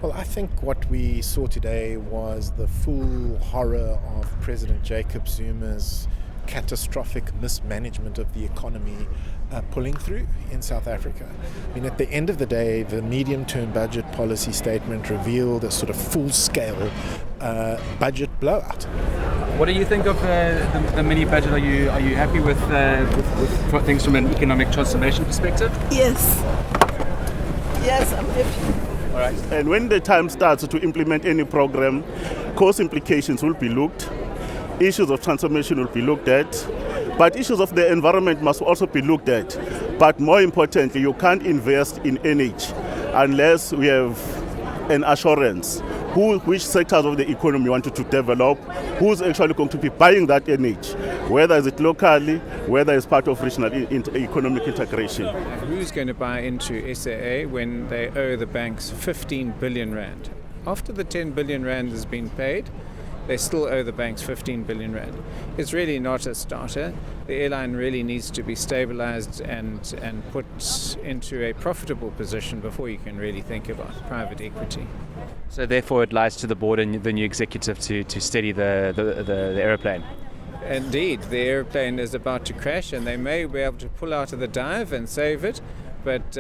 Well, I think what we saw today was the full horror of President Jacob Zuma's catastrophic mismanagement of the economy pulling through in South Africa. I mean, at the end of the day, the medium-term budget policy statement revealed a sort of full-scale budget blowout. What do you think of the mini budget? Are you happy with things from an economic transformation perspective? Yes, I'm happy. All right. And when the time starts to implement any program, cost implications will be looked, issues of transformation will be looked at, but issues of the environment must also be looked at. But more importantly, you can't invest in energy unless we have an assurance which sectors of the economy wanted to develop, who's actually going to be buying that energy, whether it's locally, whether it's part of regional economic integration. Who's going to buy into SAA when they owe the banks 15 billion rand? After the 10 billion rand has been paid, they still owe the banks 15 billion rand. It's really not a starter. The airline really needs to be stabilized and put into a profitable position before you can really think about private equity. So therefore it lies to the board and the new executive to steady the aeroplane. Indeed, the airplane is about to crash and they may be able to pull out of the dive and save it, but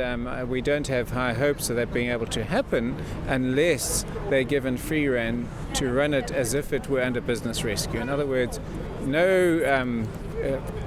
we don't have high hopes of that being able to happen unless they're given free rein to run it as if it were under business rescue. In other words, no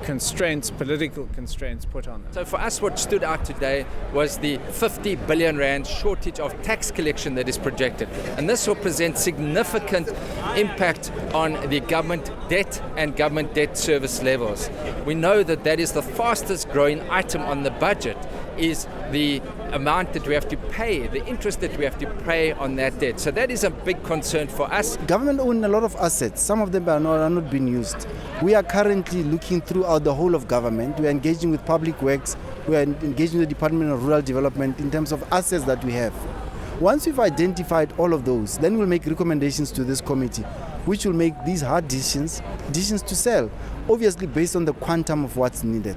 constraints, political constraints put on them. So for us, what stood out today was the 50 billion rand shortage of tax collection that is projected. And this will present significant impact on the government debt and government debt service levels. We know that that is the fastest growing item on the budget, is the amount that we have to pay, the interest that we have to pay on that debt. So that is a big concern for us. Government owns a lot of assets. Some of them are not being used. We are currently looking throughout the whole of government. We are engaging with public works. We are engaging with the Department of Rural Development in terms of assets that we have. Once we've identified all of those, then we'll make recommendations to this committee, which will make these hard decisions to sell, obviously based on the quantum of what's needed.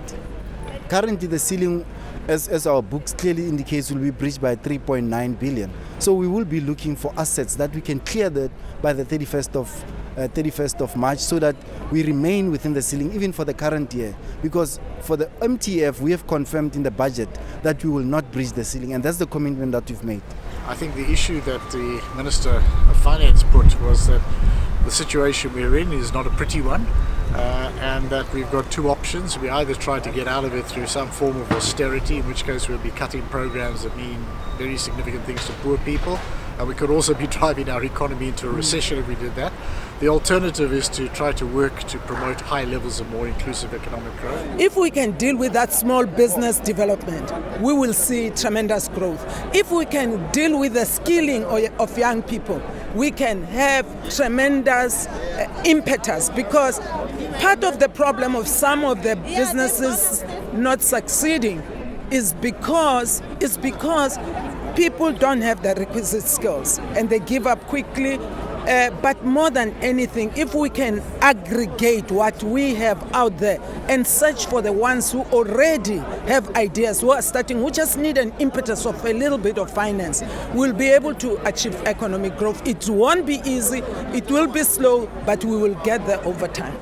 Currently, the ceiling, as our books clearly indicates, will be breached by 3.9 billion. So we will be looking for assets that we can clear that by the 31st of March, so that we remain within the ceiling even for the current year. Because for the MTF, we have confirmed in the budget that we will not breach the ceiling, and that's the commitment that we've made. I think the issue that the Minister of Finance put was that the situation we're in is not a pretty one. And that we've got two options. We either try to get out of it through some form of austerity, in which case we'll be cutting programs that mean very significant things to poor people, and we could also be driving our economy into a recession if we did that. The alternative is to try to work to promote high levels of more inclusive economic growth. If we can deal with that small business development, we will see tremendous growth. If we can deal with the skilling of young people, we can have tremendous impetus, because part of the problem of some of the businesses not succeeding is because people don't have the requisite skills and they give up quickly. But more than anything, if we can aggregate what we have out there and search for the ones who already have ideas, who are starting, who just need an impetus of a little bit of finance, we'll be able to achieve economic growth. It won't be easy, it will be slow, but we will get there over time.